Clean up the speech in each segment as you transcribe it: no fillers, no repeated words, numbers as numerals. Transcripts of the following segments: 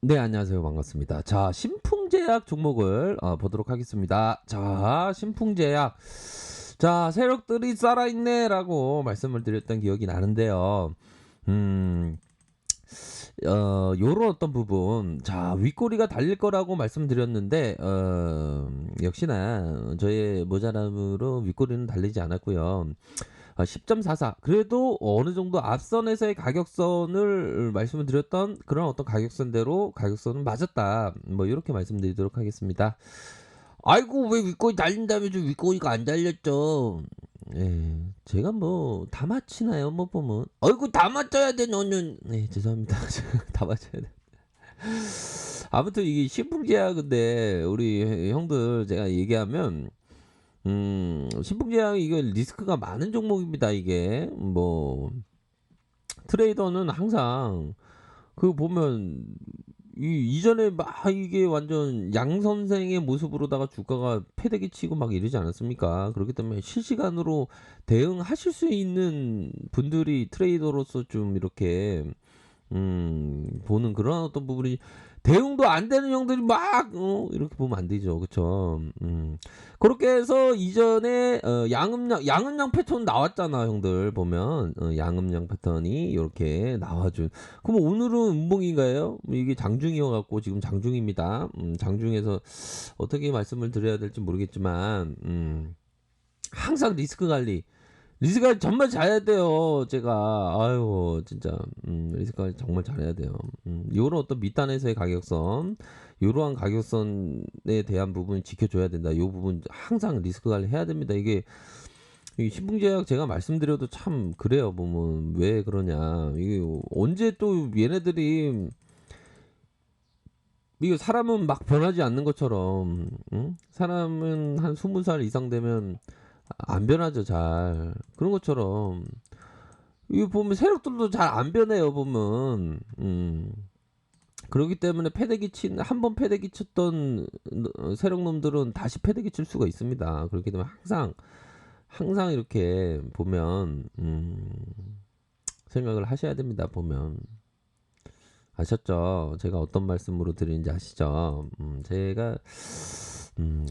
네, 안녕하세요. 반갑습니다. 자, 신풍제약 종목을 보도록 하겠습니다. 자, 신풍제약. 자, 세력들이 살아있네라고 말씀을 드렸던 기억이 나는데요. 음, 요런 어떤 부분. 자, 윗꼬리가 달릴 거라고 말씀드렸는데, 역시나 저의 모자람으로 윗꼬리는 달리지 않았고요. 10.44. 그래도 어느 정도 앞선에서의 가격선을 말씀을 드렸던 그런 어떤 가격선대로 가격선은 맞았다. 뭐 이렇게 말씀드리도록 하겠습니다. 아이고 왜 윗꼬리 달린다면서 윗꼬리가 안 달렸죠. 예, 제가 뭐 다 맞히나요? 뭐 보면. 아이고 다 맞춰야 돼 너는. 네, 죄송합니다. 다 맞춰야 돼. 아무튼 이게 신풍제약인데 우리 형들 제가 얘기하면 신풍제약이 이거 리스크가 많은 종목입니다 이게. 뭐 트레이더는 항상 그 보면 이전에 막 이게 완전 양 선생의 모습으로다가 주가가 패대기 치고 막 이러지 않았습니까? 그렇기 때문에 실시간으로 대응하실 수 있는 분들이 트레이더로서 좀 이렇게 보는 그런 어떤 부분이 대응도 안 되는 형들이 막 이렇게 보면 안 되죠. 그쵸? 그렇게 해서 이전에 양음양 패턴 나왔잖아, 형들 보면. 양음양 패턴이 요렇게 나와준. 그럼 오늘은 음봉인가요? 이게 장중이어 갖고 지금 장중입니다. 장중에서 어떻게 말씀을 드려야 될지 모르겠지만 항상 리스크 관리 리스가 정말 잘해야 돼요. 제가 아유 진짜 리스크 관리 정말 잘해야 돼요. 요런 어떤 밑단에서의 가격선, 요러한 가격선에 대한 부분 지켜줘야 된다. 요 부분 항상 리스크 관리 해야 됩니다. 이게 이 신풍제약 제가 말씀드려도 참 그래요. 보면 왜 그러냐. 이게 언제 또 얘네들이 이게 사람은 막 변하지 않는 것처럼, 응? 사람은 한 20살 이상 되면 안 변하죠, 잘. 그런 것처럼 이거 보면 세력들도 잘 안 변해요 보면. 그렇기 때문에 패대기 친 한 번 패대기 쳤던 세력놈들은 다시 패대기 칠 수가 있습니다. 그렇기 때문에 항상 이렇게 보면 생각을 하셔야 됩니다. 보면 아셨죠? 제가 어떤 말씀으로 드리는지 아시죠? 제가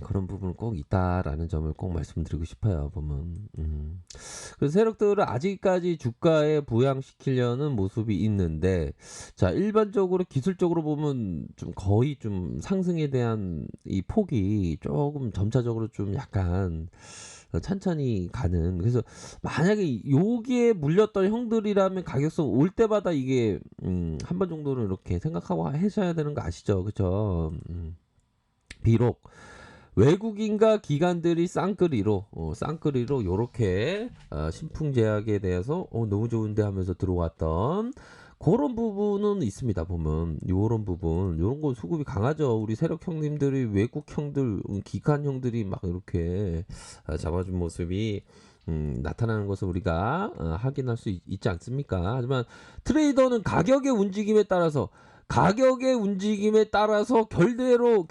그런 부분 꼭 있다라는 점을 꼭 말씀드리고 싶어요. 보면. 그래서 세력들을 아직까지 주가에 부양시키려는 모습이 있는데, 자, 일반적으로 기술적으로 보면 좀 거의 좀 상승에 대한 이 폭이 조금 점차적으로 좀 약간 천천히 가는. 그래서 만약에 여기에 물렸던 형들이라면 가격선 올 때마다 이게 한 번 정도는 이렇게 생각하고 하셔야 되는 거 아시죠? 그쵸? 비록 외국인과 기관들이 쌍끌이로 요렇게 신풍제약에 대해서 너무 좋은데 하면서 들어왔던 그런 부분은 있습니다. 보면 요런 부분 요런 거 수급이 강하죠. 우리 세력 형님들이 외국 형들 기관 형들이 막 이렇게 잡아준 모습이 나타나는 것을 우리가 확인할 수 있지 않습니까? 하지만 트레이더는 가격의 움직임에 따라서 결대로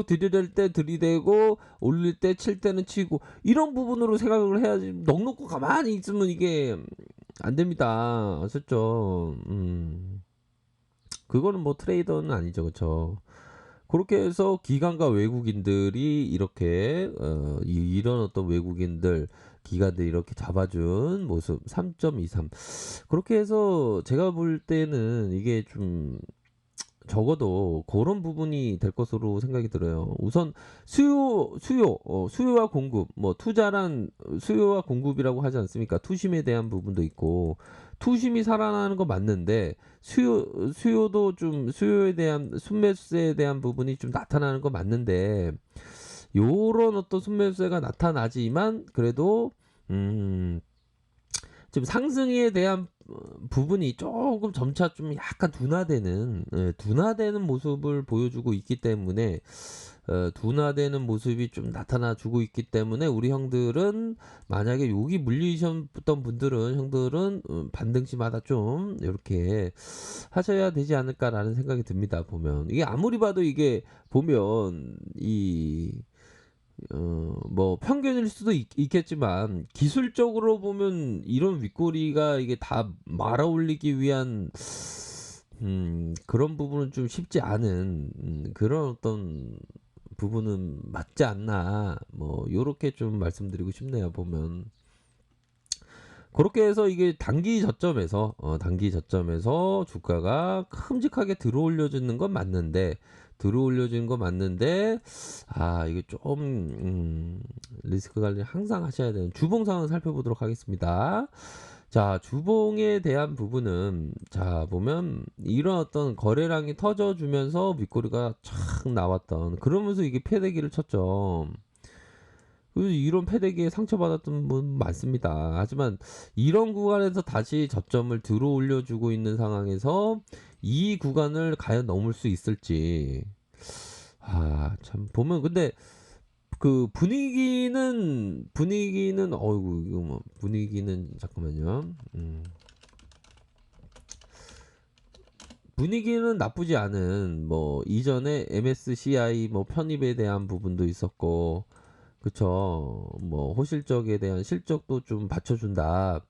들이댈 때 들이대고 올릴 때 칠 때는 치고 이런 부분으로 생각을 해야지. 넋 놓고 가만히 있으면 이게 안 됩니다. 아셨죠? 그거는 뭐 트레이더는 아니죠, 그쵸? 그렇게 해서 기관과 외국인들이 이렇게 이런 어떤 외국인들 기관들이 이렇게 잡아준 모습 3.23. 그렇게 해서 제가 볼 때는 이게 좀 적어도 그런 부분이 될 것으로 생각이 들어요. 우선 수요와 공급, 뭐 투자란 수요와 공급이라고 하지 않습니까? 투심에 대한 부분도 있고, 투심이 살아나는 거 맞는데 수요도 좀 수요에 대한 순매수세에 대한 부분이 좀 나타나는 거 맞는데 요런 어떤 순매수세가 나타나지만 그래도 음 좀 상승에 대한 부분이 조금 점차 좀 약간 둔화되는 모습을 보여주고 있기 때문에 둔화되는 모습이 좀 나타나주고 있기 때문에 우리 형들은 만약에 여기 물리셨던 분들은 형들은 반등시마다 좀 이렇게 하셔야 되지 않을까라는 생각이 듭니다. 보면 이게 아무리 봐도 이게 보면 뭐 평균일 수도 있겠지만 기술적으로 보면 이런 윗꼬리가 이게 다 말아 올리기 위한 그런 부분은 좀 쉽지 않은 그런 어떤 부분은 맞지 않나 뭐 요렇게 좀 말씀드리고 싶네요 보면. 그렇게 해서 이게 단기 저점에서 주가가 큼직하게 들어올려지는 건 맞는데 들어올려지는 건 맞는데 이게 좀 리스크 관리 항상 하셔야 되는 주봉 상황 살펴보도록 하겠습니다. 자, 주봉에 대한 부분은 자 보면 이런 어떤 거래량이 터져주면서 윗꼬리가 착 나왔던 그러면서 이게 패대기를 쳤죠. 이런 패대기에 상처받았던 분 많습니다. 하지만 이런 구간에서 다시 저점을 들어 올려주고 있는 상황에서 이 구간을 과연 넘을 수 있을지. 참 보면 근데 그 분위기는 어이구 이거 뭐 분위기는 잠깐만요. 분위기는 나쁘지 않은 뭐 이전에 MSCI 뭐 편입에 대한 부분도 있었고 그쵸. 뭐 호실적에 대한 실적도 좀 받쳐준다.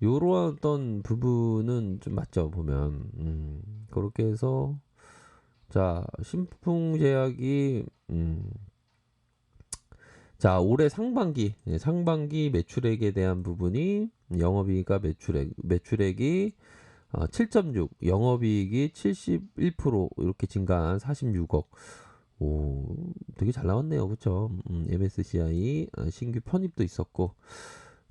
요런 어떤 부분은 좀 맞죠 보면. 그렇게 해서 자 신풍제약이 자 올해 상반기 매출액에 대한 부분이 영업이익과 매출액이 7.6, 영업이익이 71% 이렇게 증가한 46억. 오, 되게 잘 나왔네요. 그쵸? MSCI 신규 편입도 있었고.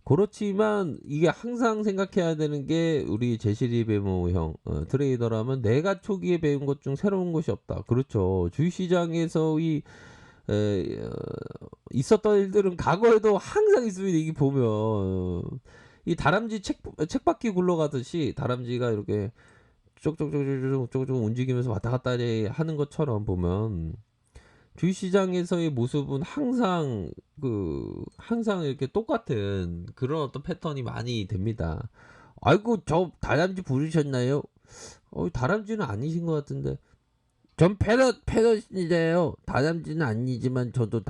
그렇지만 이게 항상 생각해야 되는 게 우리 제시리 배모 형 트레이더라면 내가 초기에 배운 것 중 새로운 것이 없다. 그렇죠. 주식시장에서 있었던 일들은 과거에도 항상 있습니다. 이게 보면 이 다람쥐 책바퀴 굴러가듯이 다람쥐가 이렇게 쪽쪽쪽쪽쪽쪽쪽 움직이면서 왔다 갔다 하는 것처럼 보면 주식시장에서의 모습은 항상 이렇게 똑같은 그런 어떤 패턴이 많이 됩니다. 아이고 저 다람쥐 부르셨나요? 다람쥐는 아니신 것 같은데. 전 패럿이래요. 다람쥐는 아니지만 저도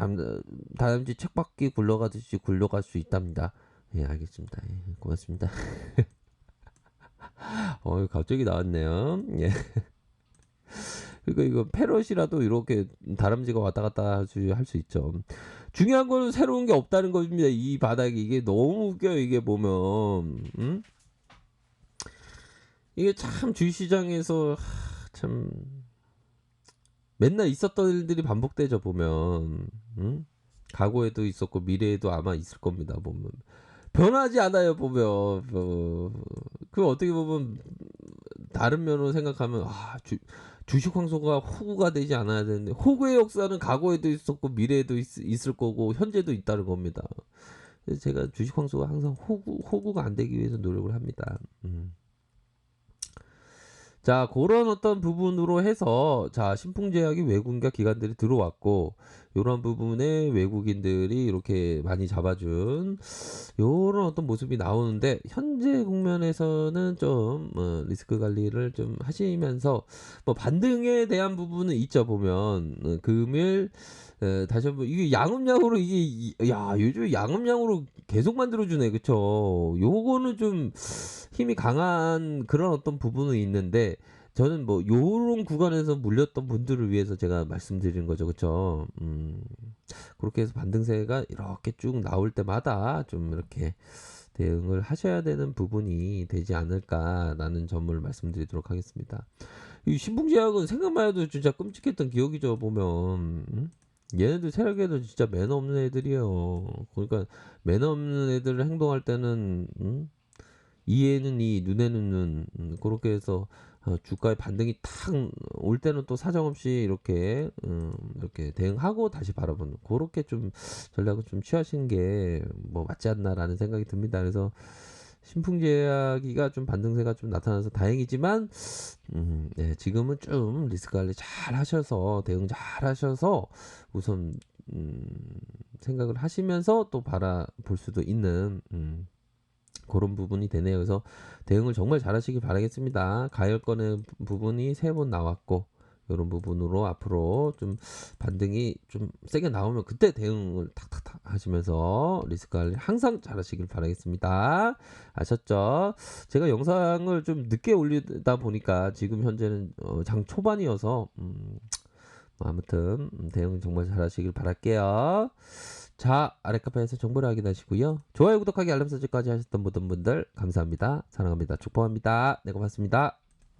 다람쥐 책바퀴 굴러가듯이 굴러갈 수 있답니다. 예, 알겠습니다. 예, 고맙습니다. 갑자기 나왔네요. 예. 그러니까 이거 패럿이라도 이렇게 다람쥐가 왔다 갔다 할 수 있죠. 중요한 건 새로운 게 없다는 겁니다. 이 바닥이 이게 너무 웃겨요. 이게 보면 이게 참 주식시장에서 참 맨날 있었던 일들이 반복되죠 보면 과거에도 있었고 미래에도 아마 있을 겁니다 보면 변하지 않아요 보면 그 어떻게 보면 다른 면으로 생각하면 주식 황소가 호구가 되지 않아야 되는데 호구의 역사는 과거에도 있었고 미래에도 있을 거고 현재도 있다는 겁니다. 그래서 제가 주식 황소가 항상 호구가 안 되기 위해서 노력을 합니다. 자, 그런 어떤 부분으로 해서 자, 신풍제약이 외국인과 기관들이 들어왔고 요런 부분에 외국인들이 이렇게 많이 잡아준 요런 어떤 모습이 나오는데 현재 국면에서는 좀 리스크 관리를 좀 하시면서 뭐 반등에 대한 부분은 있죠 보면 금일 다시 한번 이게 양음양으로 요즘 양음양으로 계속 만들어주네 그쵸. 요거는 좀 힘이 강한 그런 어떤 부분은 있는데 저는 뭐 요런 구간에서 물렸던 분들을 위해서 제가 말씀드리는 거죠. 그쵸? 그렇게 해서 반등세가 이렇게 쭉 나올 때마다 좀 이렇게 대응을 하셔야 되는 부분이 되지 않을까라는 점을 말씀드리도록 하겠습니다. 이 신풍제약은 생각만 해도 진짜 끔찍했던 기억이죠. 보면 얘네들 세력에도 진짜 매너 없는 애들이에요. 그러니까 매너 없는 애들 행동할 때는 이에는 이 눈에는 눈 그렇게 해서 주가의 반등이 탁 올 때는 또 사정없이 이렇게 대응하고 다시 바라보는 그렇게 좀 전략을 좀 취하시는 게 뭐 맞지 않나라는 생각이 듭니다. 그래서 신풍제약이가 좀 반등세가 좀 나타나서 다행이지만 네, 지금은 좀 리스크 관리 잘 하셔서 대응 잘 하셔서 우선 생각을 하시면서 또 바라볼 수도 있는 그런 부분이 되네요. 그래서 대응을 정말 잘하시길 바라겠습니다. 가열권의 부분이 3번 나왔고 요런 부분으로 앞으로 좀 반등이 좀 세게 나오면 그때 대응을 탁탁탁 하시면서 리스크 관리 항상 잘하시길 바라겠습니다. 아셨죠? 제가 영상을 좀 늦게 올리다 보니까 지금 현재는 장 초반이어서 뭐 아무튼 대응 정말 잘하시길 바랄게요. 자, 아래 카페에서 정보를 확인하시고요. 좋아요, 구독하기, 알람 설정까지 하셨던 모든 분들 감사합니다. 사랑합니다. 축복합니다. 네, 고맙습니다.